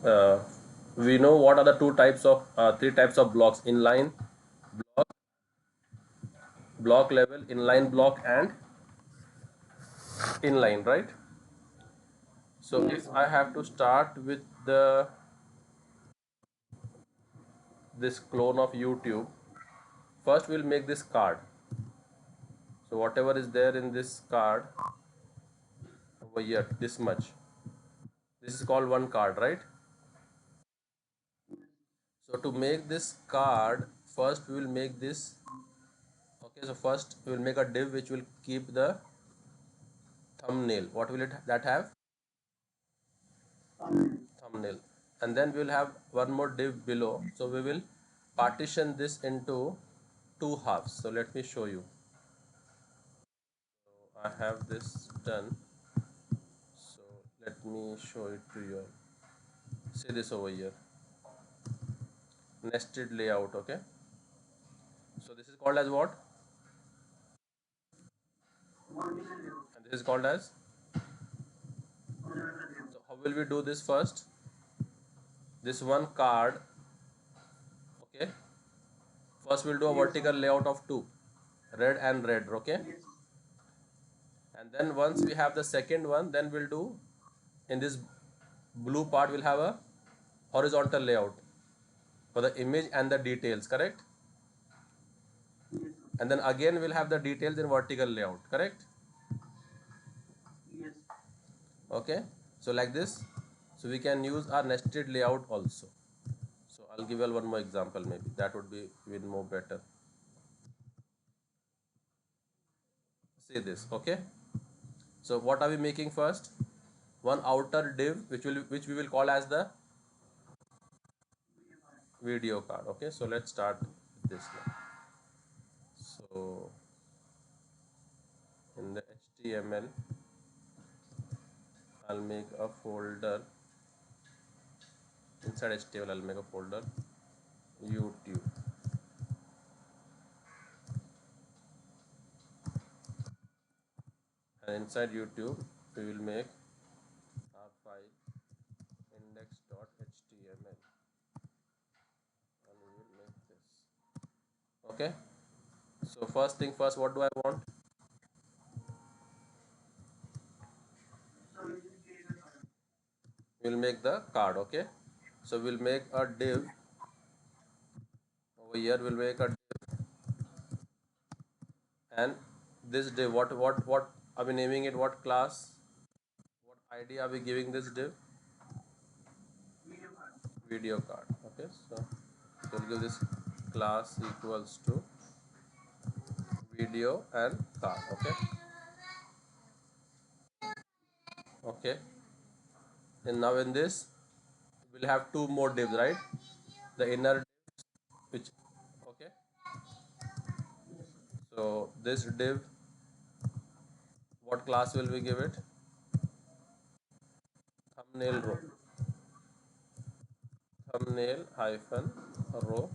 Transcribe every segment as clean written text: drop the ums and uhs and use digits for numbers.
uh, we know what are the three types of blocks: inline block, block level, inline block, and inline, right? So if I have to start with the this clone of YouTube, first we'll make this card. So whatever is there in this card over here, this much, this is called one card, right? So to make this card, first we will make this. Okay, so first we will make a div which will keep the thumbnail. What will it that have? Thumbnail. And then we will have one more div below. So we will partition this into two halves. So let me show you. So I have this done. So let me show it to you. See this over here. Nested layout. Okay. So this is called as what? And this is called as. So how will we do this first? This one card. Okay. First we'll do a vertical layout of two, red and red. Okay. And then once we have the second one, then we'll do in this blue part we'll have a horizontal layout for the image and the details, correct? And then again we'll have the details in vertical layout, correct? Okay, so like this. So we can use our nested layout also. So I'll give you one more example, maybe that would be even more better. See this. Okay, so what are we making first? One outer div which we will call as the video card. Okay, so let's start with this now. So in the HTML, I'll make a folder. Inside HTML, I'll make a folder YouTube. And inside YouTube, we will make our file index.html, and we will make this. Okay. So first thing first, what do I want? We'll make the card. Okay. So we'll make a div over here. We'll make a div, and this div. What are we naming it? What class? What ID are we giving this div? Video card. Okay. So we'll give this class equals to video and card. Okay. Okay. And now in this we'll have two more divs, right? The inner div, which, okay, so this div, what class will we give it? Thumbnail row. Thumbnail hyphen row.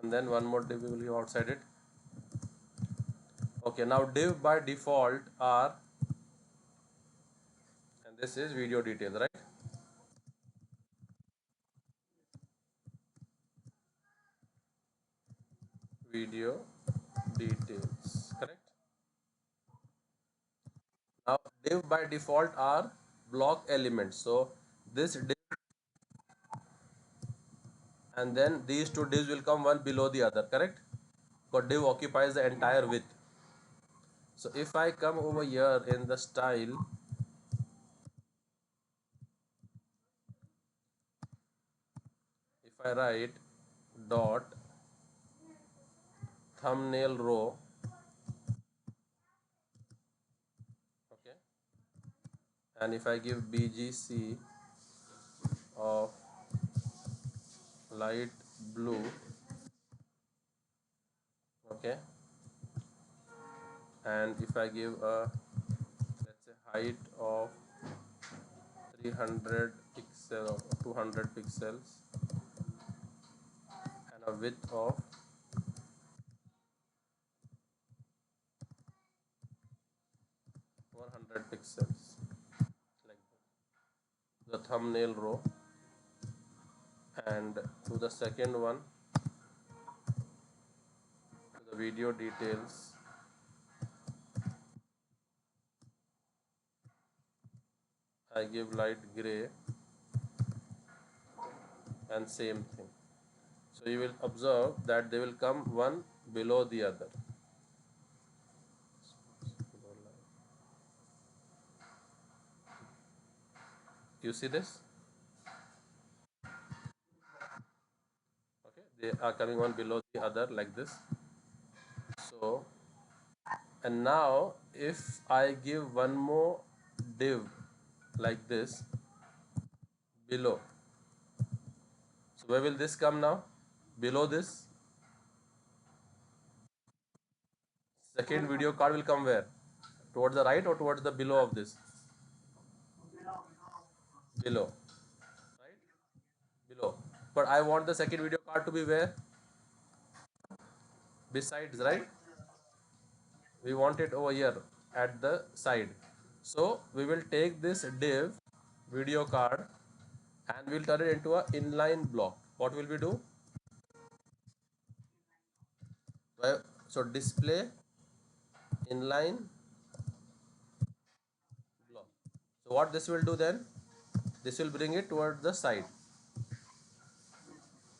And then one more div we will give outside it. Okay, now div by default are, and this is video details, right? Video details, correct? Now div by default are block elements. So this div, and then these two divs will come one below the other, correct? Because div occupies the entire width. So if I come over here in the style, if I write dot thumbnail row, okay, and if I give BGC of light blue, okay, and if I give a, let's say, height of 300 pixels or 200 pixels and a width of 100 pixels, like that. the thumbnail row, and to the second one, to the video details, I give light gray, and same thing. So you will observe that they will come one below the other. You see this? Okay, they are coming one below the other like this. So, and now if I give one more div like this below, so where will this come now? Below this, second video card will come where? Towards the right or towards the below of this? Below, right? Below. But I want the second video card to be where? Besides, right? We want it over here at the side. So we will take this div video card and we'll turn it into a inline block. What will we do? So display inline block. So what this will do then? This will bring it towards the side.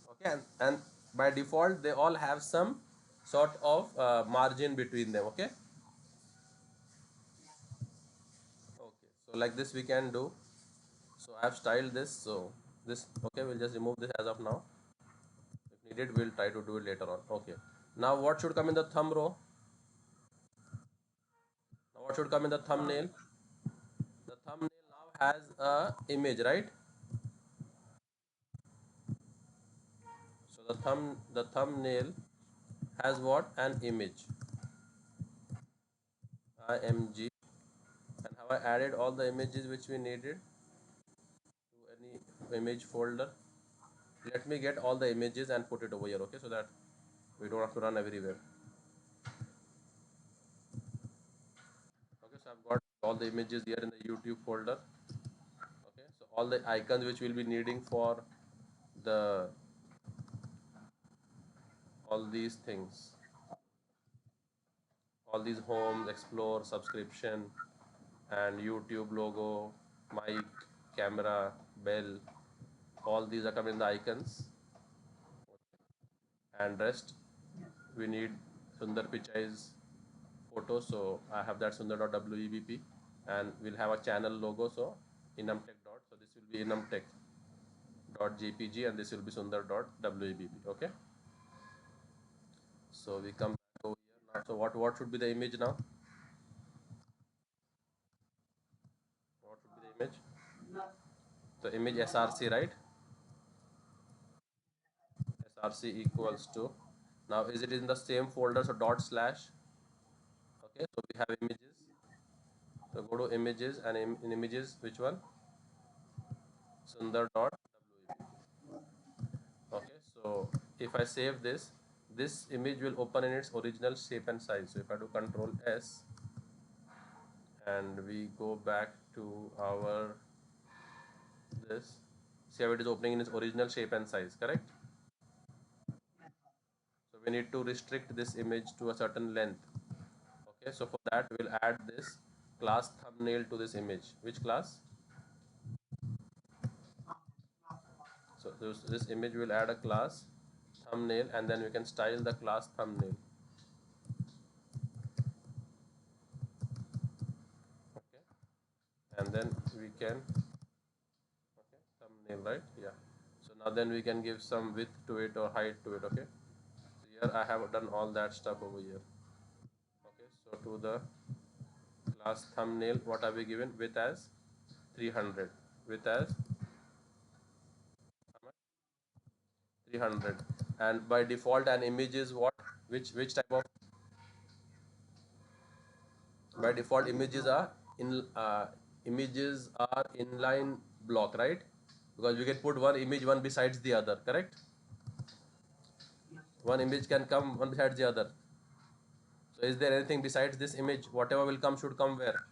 Okay, and by default they all have some sort of margin between them. Okay. Okay. So like this we can do. So I have styled this. So this, okay, we'll just remove this as of now. If needed, we'll try to do it later on. Okay. Now what should come in the thumb row? Now what should come in the thumbnail? The thumbnail now has a image, right? So the thumbnail has what? An image. IMG. And have I added all the images which we needed to any image folder? Let me get all the images and put it over here, okay, so that we don't have to run everywhere. Okay, so I've got all the images here in the YouTube folder. Okay, so all the icons which we'll be needing for the all these things, all these home, explore, subscription, and YouTube logo, mic, camera, bell, all these are coming in the icons. And rest we need Sundar Pichai's photo, so I have that sundar.webp, and we'll have a channel logo, so enumtech dot, so this will be enumtech.jpg and this will be sundar.webp. Okay, so we come back over here now. So what should be the image now? What should be the image? The image src, right? Src equals to, now is it in the same folder, so dot slash. Okay, so we have images, so go to images, and in images, which one? Sundar.webp. Okay, so if I save this, this image will open in its original shape and size. So if I do Control S and we go back to our this, see how it is opening in its original shape and size, correct? So we need to restrict this image to a certain length. Okay, so for that we'll add this class thumbnail to this image. Which class? So this image will add a class thumbnail, and then we can style the class thumbnail. Okay, and then we can, okay, thumbnail, right? Yeah. So now then we can give some width to it or height to it. Okay, so here I have done all that stuff over here. Okay, so to the class thumbnail, what have we given? Width as 300, width as 300, and by default an image is what? Which type of? By default images are inline block, right? Because we can put one image one besides the other, correct? One image can come one besides the other. So is there anything besides this image? Whatever will come should come where?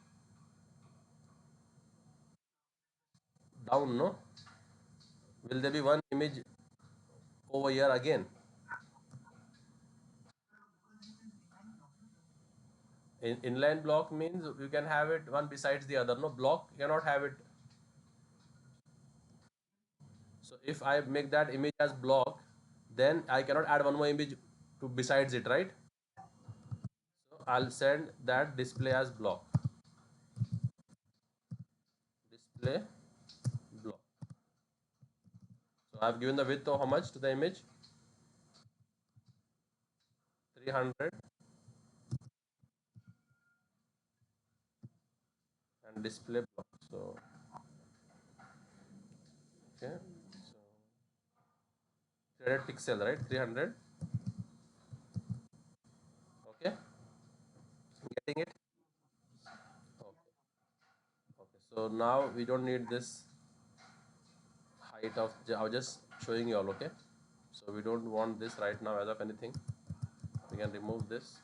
Down, no? Will there be one image over here again? Inline block means you can have it one besides the other. No, block cannot have it. So if I make that image as block, then I cannot add one more image to besides it, right? So I'll send that display as block. Display block. So I've given the width of how much to the image? 300 and display block. So okay, so 300 pixel, right? 300. Okay, getting it? Okay. Okay. So now we don't need this height of. I was just showing you all. Okay. So we don't want this right now as of anything. We can remove this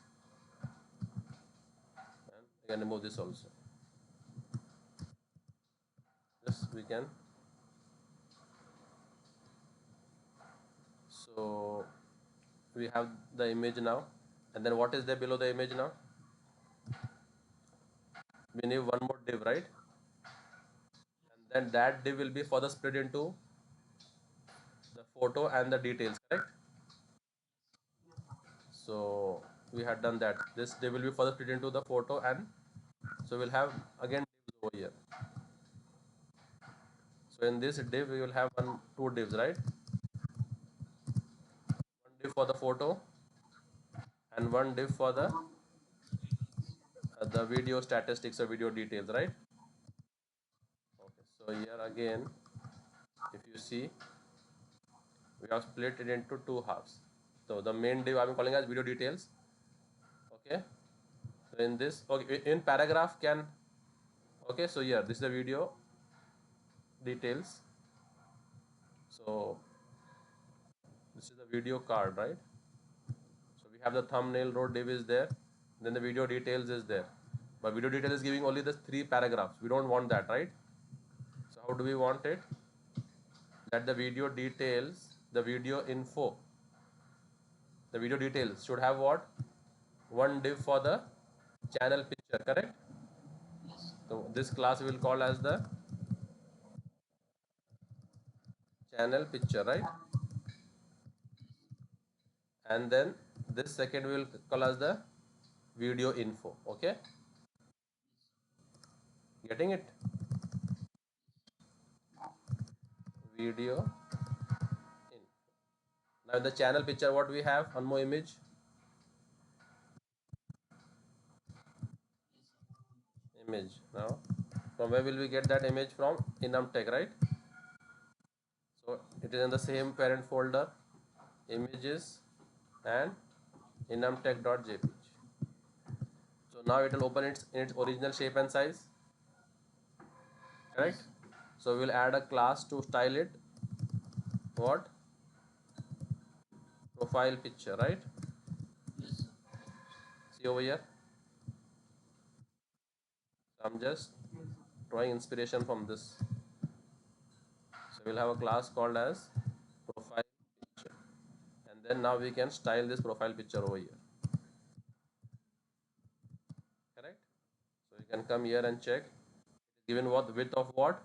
and we can remove this also. Yes, we can. So we have the image now, and then what is there below the image now? We need one more div, right? And then that div will be further split into the photo and the details, correct? So we had done that. This div will be further split into the photo, and so we'll have again divs over here. So in this div we will have two divs, right? One div for the photo and one div for the video statistics or video details, right? Okay, so here again, if you see, we have split it into two halves. So the main div I'm calling as video details. Okay, so in this, okay, in paragraph can, okay, so here this is the video details. So this is the video card, right? So we have the thumbnail row div is there, then the video details is there. But video detail is giving only the 3 paragraphs. We don't want that, right? So how do we want it? That the video details, the video info, the video details should have what? One div for the channel picture, correct? So this class we will call as the channel picture, right? And then this second we will call as the video info. Okay, getting it? Video info. Now the channel picture, what we have? One more image. Image. Now from where will we get that image from? Enum right? So it is in the same parent folder, images and enumtech.jpg. So now it will open in its original shape and size, correct? So we'll add a class to style it. What? Profile picture, right? See over here. So I'm just drawing inspiration from this. So we'll have a class called as profile picture, and then now we can style this profile picture over here, correct? So you can come here and check. Given what width of what?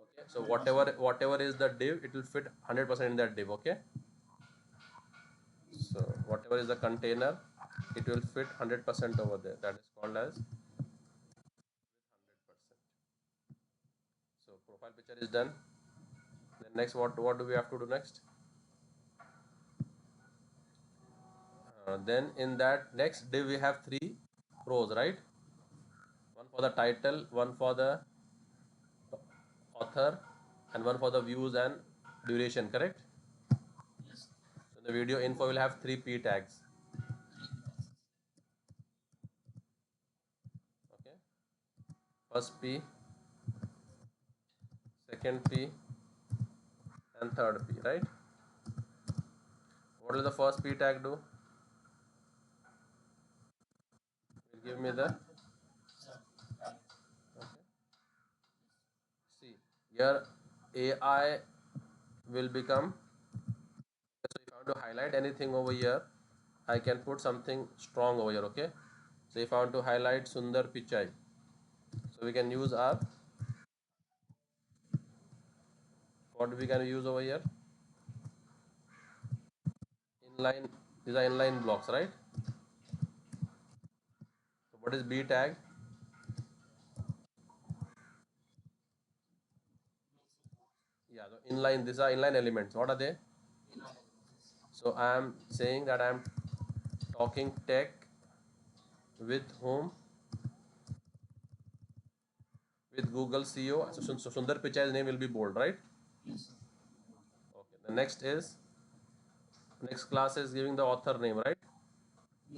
Okay, so whatever is the div, it will fit 100% in that div. Okay, so whatever is the container, it will fit 100% over there. That is called as 100%. So profile picture is done. Then next, what do we have to do next? Then in that next div we have 3 rows, right? One for the title, one for the author, and one for the views and duration, correct? So the video info will have 3 p tags. Okay, first p, second p, and third p, right? What will the first p tag do? Will give me the, okay, Here AI will become, so if I want to highlight anything over here, I can put something strong over here, okay? So if I want to highlight Sundar Pichai, so we can use our, what we can use over here? Inline, these are inline blocks, right? So what is B tag? Yeah, so inline, these are inline elements. What are they? So I am saying that I am talking tech with whom? With Google CEO. So Sundar Pichai's name will be bold, right? Okay. The next class is giving the author name, right?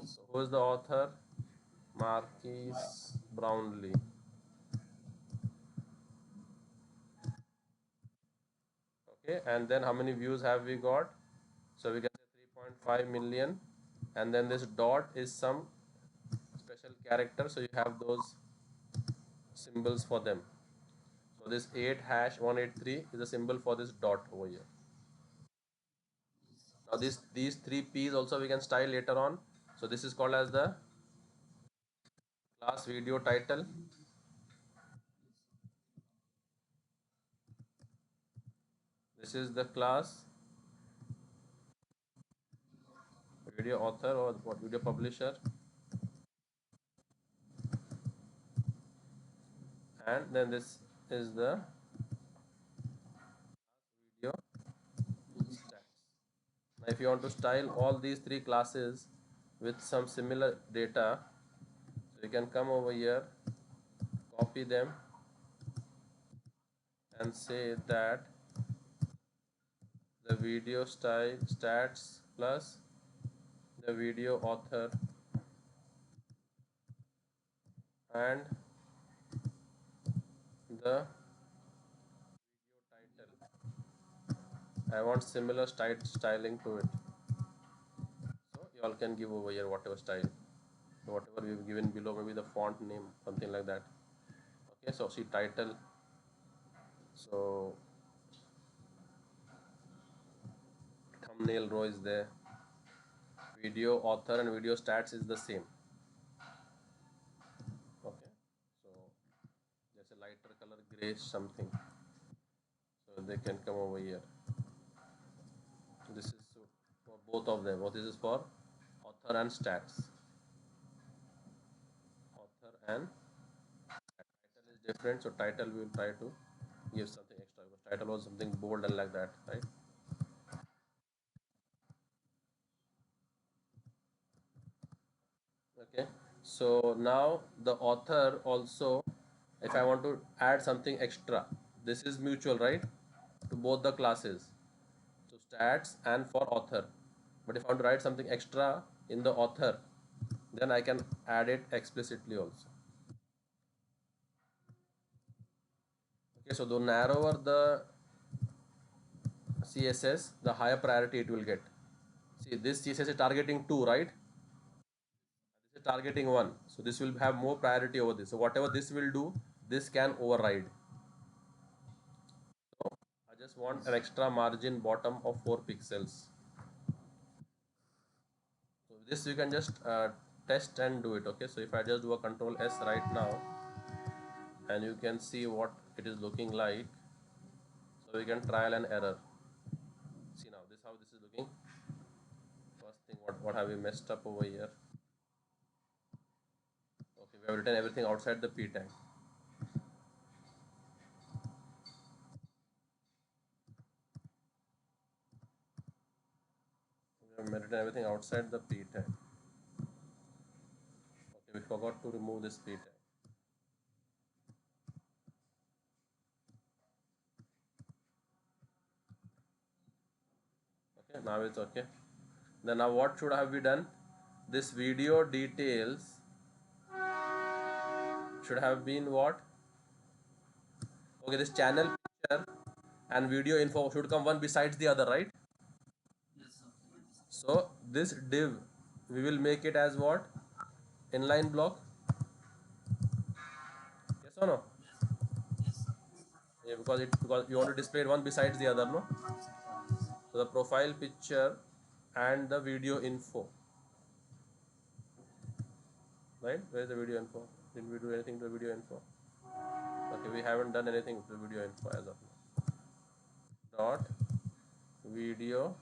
So who is the author? Marquise Brownlee. Okay, and then how many views have we got? So we can say 3.5 million, and then this dot is some special character, so you have those symbols for them. So this 8 hash 183 is a symbol for this dot over here. Now these three P's also we can style later on. So this is called as the class video title. This is the class video author, or what, video publisher, and then this is the video stats. Now if you want to style all these three classes with some similar data, so you can come over here, copy them, and say that the video style stats plus the video author and the video title. I want similar styling to it. So you all can give over here whatever style. So whatever we've given below, maybe the font name, something like that. Okay, so see title. So thumbnail row is there. Video author and video stats is the same. Okay, so just a lighter color gray something. So they can come over here. This is for both of them. What this is for? Author and stats. Author and title is different. So title we will try to give something extra because title was something bold and like that, right? Okay, so now the author also, if I want to add something extra, this is mutual, right, to both the classes, so stats and for author. But if I want to write something extra in the author, then I can add it explicitly also. Okay, so the narrower the CSS, the higher priority it will get. See, this CSS is targeting 2, right? This is targeting 1. So this will have more priority over this. So whatever this will do, this can override. So I just want an extra margin bottom of 4 pixels. So this you can just test and do it. Okay, so if I just do a control S right now, and you can see what it is looking like. So we can trial and error. See now, this how this is looking. First thing, what have we messed up over here? Okay, we have written everything outside the p tag. We have written everything outside the p tag. Okay, we forgot to remove this p tag. Okay, now it's okay. Then now what should have we done? This video details should have been what? Okay, this channel picture and video info should come one besides the other, right? So this div we will make it as what? Inline block. Yes or no? Yeah, because you want to display one besides the other, no? So the profile picture and the video info, right? Where is the video info? Didn't we do anything to the video info? Okay, we haven't done anything to the video info as of now. Dot video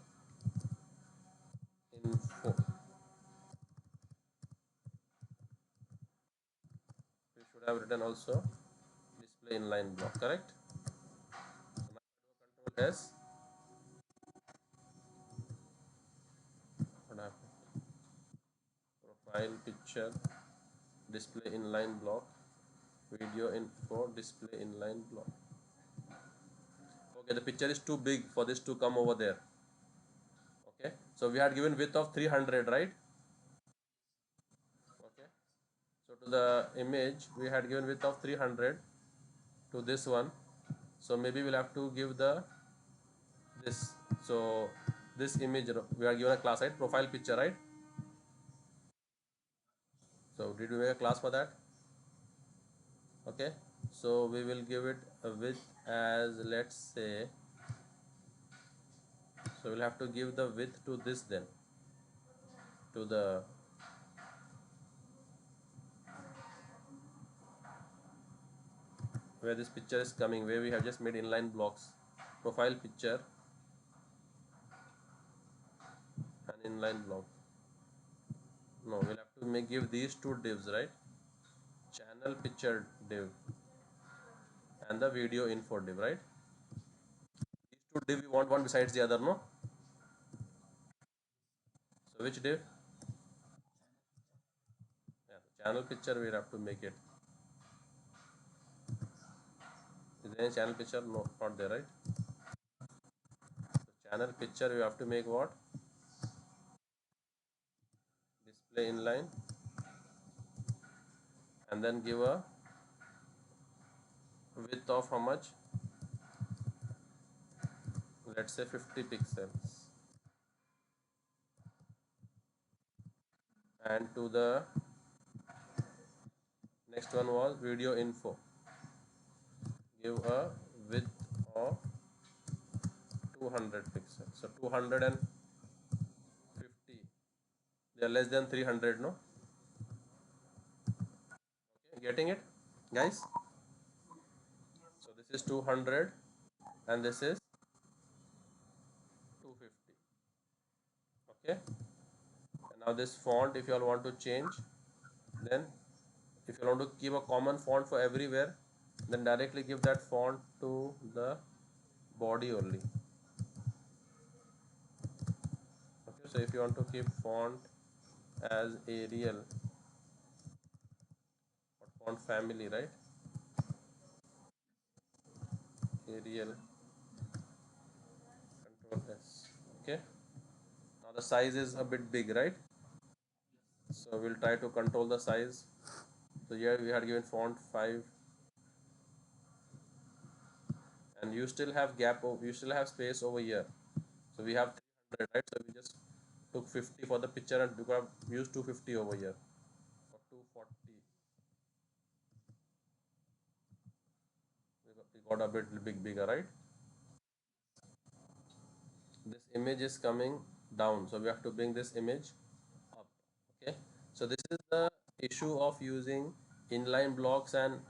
info. We should have written also display inline block, correct? So now control S. What happened? Profile picture display inline block, video info display inline block. Okay, the picture is too big for this to come over there. Okay, so we had given width of 300, right? Okay, so to the image we had given width of 300 to this one. So maybe we'll have to give the this. So this image we are given a class, right? Profile picture, right? So did we make a class for that? Okay, so we will give it a width as, let's say, so we'll have to give the width to this, then to the where this picture is coming, where we have just made inline blocks, profile picture and inline block. No, we'll have to give these two divs, right? Channel picture div and the video info div, right? These two div we want one besides the other, no? So which div? Yeah, the channel picture we have to make it. Is there any channel picture? No, not there, right? So channel picture we have to make what? Display inline and then give a width of how much? Let's say 50 pixels. And to the next one was video info. Give a width of 200 pixels. So 250. They are less than 300, no? Okay, getting it, guys? So this is 200 and this is 250. Okay. And now this font, if you all want to change, then if you want to keep a common font for everywhere, then directly give that font to the body only. Okay, so if you want to keep font as Arial or font family, right? Arial, control S. Okay, now the size is a bit big, right? So we'll try to control the size. So here we had given font 5 and you still have gap, you still have space over here. So we have 300, right? So we just took 50 for the picture and we could have used 250 over here or 240. We got a bit bigger, right? This image is coming down, so we have to bring this image up. Okay, so this is the issue of using inline blocks and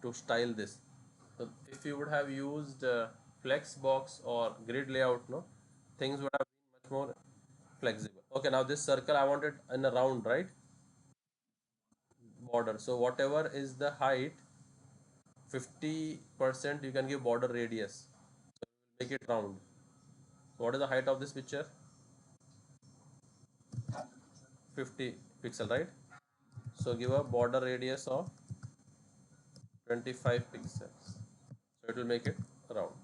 to style this. So if you would have used flexbox or grid layout, no, things would have been much more flexible. Okay, now this circle I wanted in a round, right? Border. So whatever is the height, 50% you can give border radius. So we will make it round. So what is the height of this picture? 50 pixel, right? So give a border radius of 25 pixels. So it will make it round.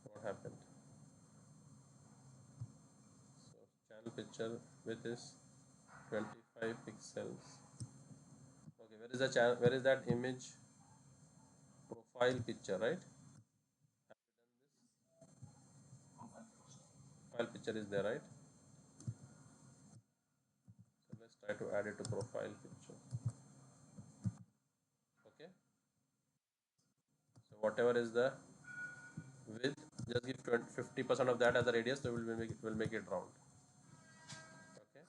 What happened? So channel picture with this 25 pixels. Okay, where is the channel? Where is that image profile picture, right? Have we done this? Profile picture is there, right? So let's try to add it to profile picture. Okay. whatever is the width, just give 50% of that as a radius, so we'll make it round. Okay.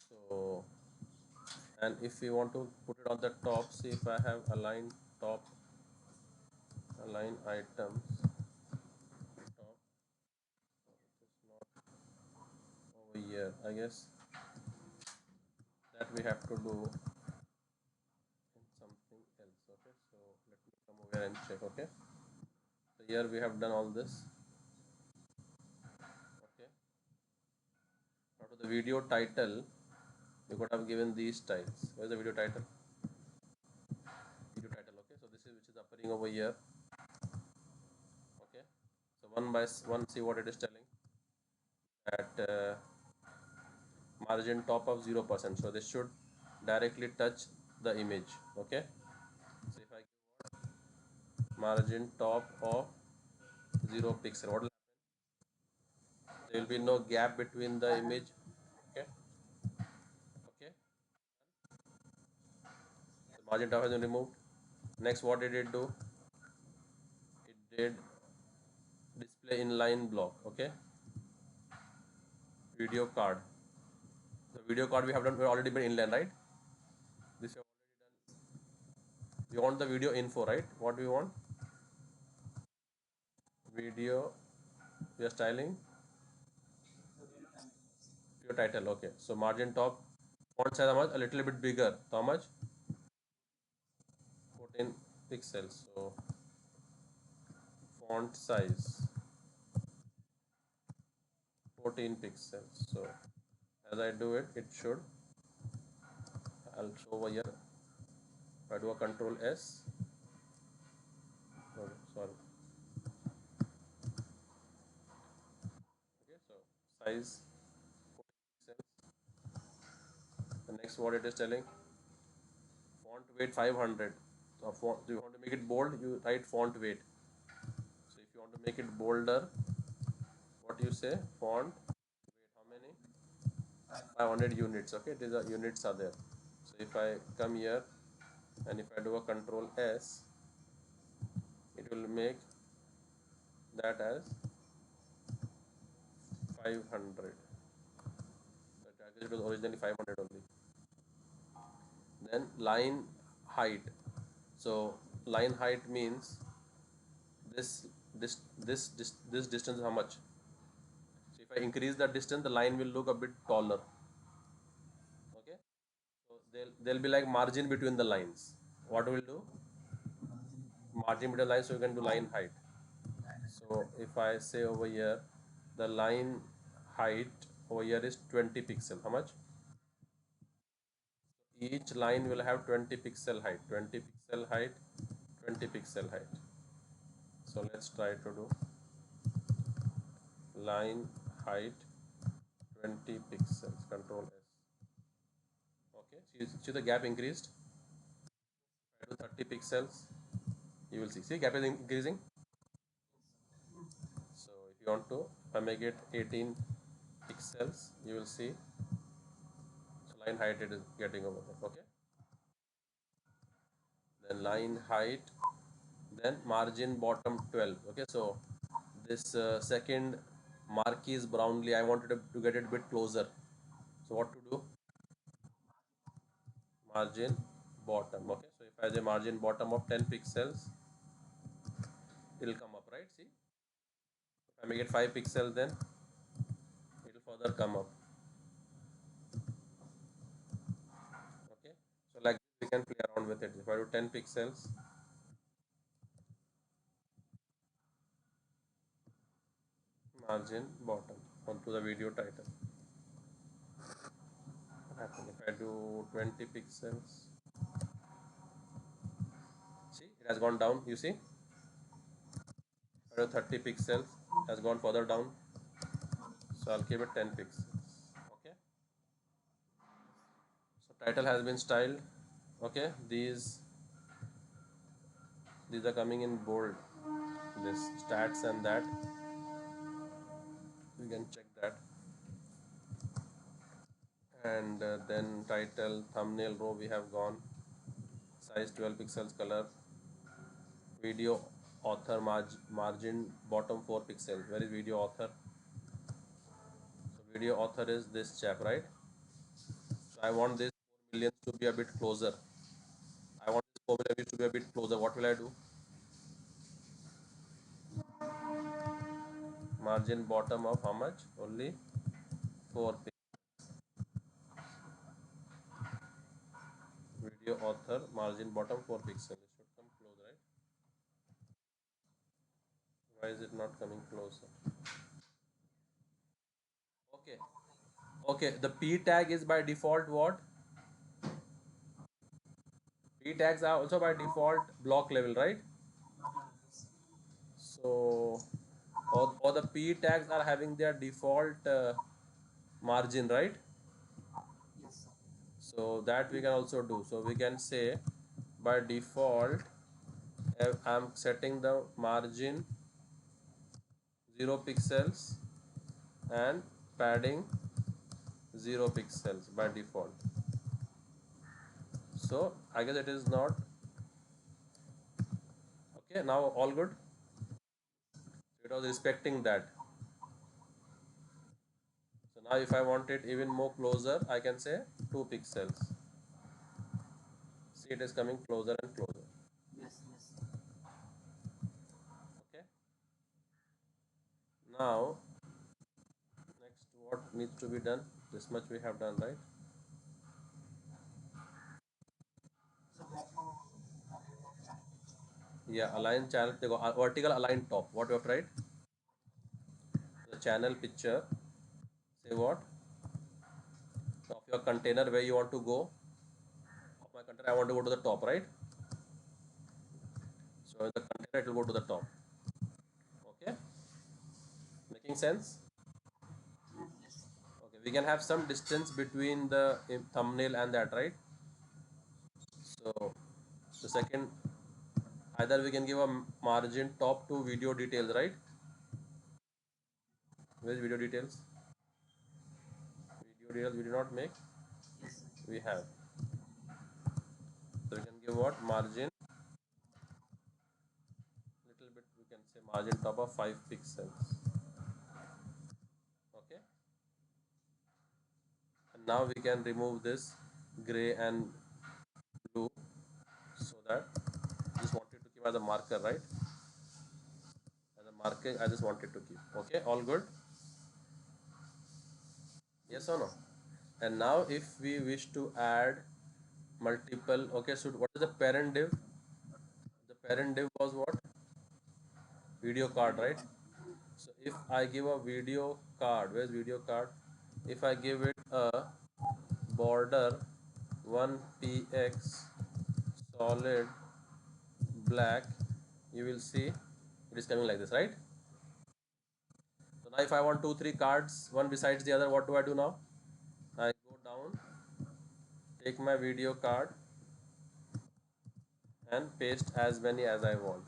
So, and if we want to put it on the top, see if I have align top, align items, top, it is not over here. I guess that we have to do in something else. Okay, so let me come over here and check. Okay, so here we have done all this. Okay, now to the video title, you could have given these styles. Where's the video title? Video title. Okay, so this is which is appearing over here. Okay, so one by one, see what it is telling at margin top of 0%. So this should directly touch the image. Okay, so if I give margin top of 0 pixel, what will happen? There will be no gap between the image. Okay, okay. So margin top has been removed. Next, what did it do? It did display inline block. Okay, video card. The video card we have done, we already been inline, right? This we have already done. We want the video info, right? What do we want? Video. We are styling your title. Okay, so margin top, font size how much? A little bit bigger. So how much? 14 pixels. So font size 14 pixels. So as I do it, it should. I'll show over here. If I do a Control S. Oh, sorry. Okay, so size 14 pixels. The next what it is telling, font weight 500. So font, you want to make it bold, you write font weight. So if you want to make it bolder, what you say? Font weight how many? 500 units. Okay, these are units are there. So if I come here and if I do a Control S, it will make that as 500. That it was originally 500 only. Then line height. So line height means this distance is how much? So if I increase the distance, the line will look a bit taller. Okay. So there'll be like margin between the lines. What we'll do? Margin between lines, so you can do line height. So if I say over here, the line height over here is 20 pixel. How much? Each line will have 20 pixel height. 20 pixel height. 20 pixel height. So let's try to do line height 20 pixels. Control S. Okay. See the gap increased. If I do 30 pixels, you will see. See gap is increasing. So if you want to, if I make it 18 pixels, you will see. So line height it is getting over there. Okay. Then line height, then margin bottom 12. Okay, so this second marquee is brownly, I wanted to get it a bit closer. So what to do? Margin bottom. Okay, so if I have a margin bottom of 10 pixels, it will come up, right? See, if I make it 5 pixels, then it will further come up. Okay, so like this we can play around with it. If I do 10 pixels, margin bottom onto the video title. What happens if I do 20 pixels? See, it has gone down. You see, 30 pixels has gone further down. So I'll keep it 10 pixels. Okay. So title has been styled. Okay. These are coming in bold. This stats and that. You can check that. And then title, thumbnail row we have gone. size 12 pixels, color, video author, margin bottom 4 pixels. Where is video author? So video author is this chap, right? So I want this 4 millions to be a bit closer. I want this 4 million to be a bit closer. What will I do? Margin bottom of how much? Only 4 pixels. Video author, margin bottom 4 pixels. It should come close, right? Why is it not coming closer? Okay. Okay, the P tag is by default what? P tags are also by default block level, right? So, or the P tags are having their default margin, right? So that we can also do. So we can say by default, I'm setting the margin 0 pixels and padding 0 pixels by default. So I guess it is not okay. Now all good. It was respecting that. So now if I want it even more closer, I can say 2 pixels. See, it is coming closer and closer. Okay. Now next, what needs to be done? This much we have done, right? Yeah, align channel. Vertical align top. What you have tried? The channel picture. Say what? Of your container where you want to go. Of my container, I want to go to the top, right? So in the container, it will go to the top. Okay, making sense? Okay, we can have some distance between the thumbnail and that, right? So the second, either we can give a margin top to video details, right? Where's video details? Video details we do not make. We have. So we can give what margin? Little bit. We can say margin top of 5 pixels. Okay. And now we can remove this gray and blue so that just wanted to keep as a marker, right? As a marker, I just wanted to keep. Okay, all good? Yes or no? And now if we wish to add multiple, okay, so what is the parent div? The parent div was what? Video card, right? So if I give a video card, where's video card? If I give it a border 1px solid black, you will see it is coming like this, right? So now if I want 2 3 cards one besides the other, what do I do now? I go down, take my video card and paste as many as I want.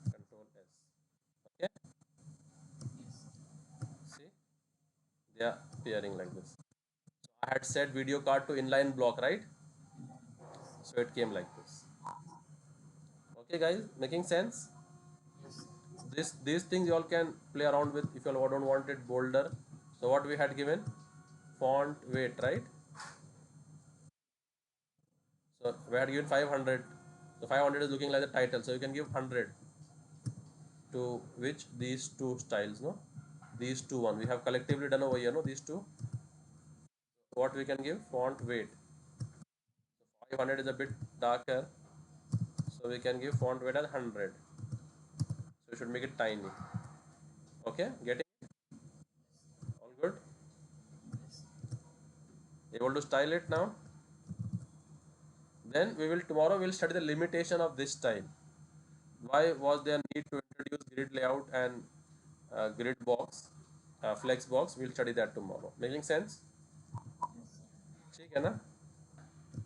Control S. Okay, see, they are appearing like this. So I had set video card to inline block, right? So it came like this. Okay guys, making sense? These things you all can play around with if you all don't want it bolder. So what we had given? Font weight, right? So we had given 500. So 500 is looking like the title. So you can give 100 to which these two styles, no? These two one. We have collectively done over here, no? These two. What we can give? Font weight. So 500 is a bit darker. So we can give font weight as 100. So you should make it tiny. Okay, getting all good? Able to style it now? Then we will tomorrow we'll study the limitation of this style. Why was there need to introduce grid layout and grid box, flex box? We'll study that tomorrow. Making sense? ठीक है ना?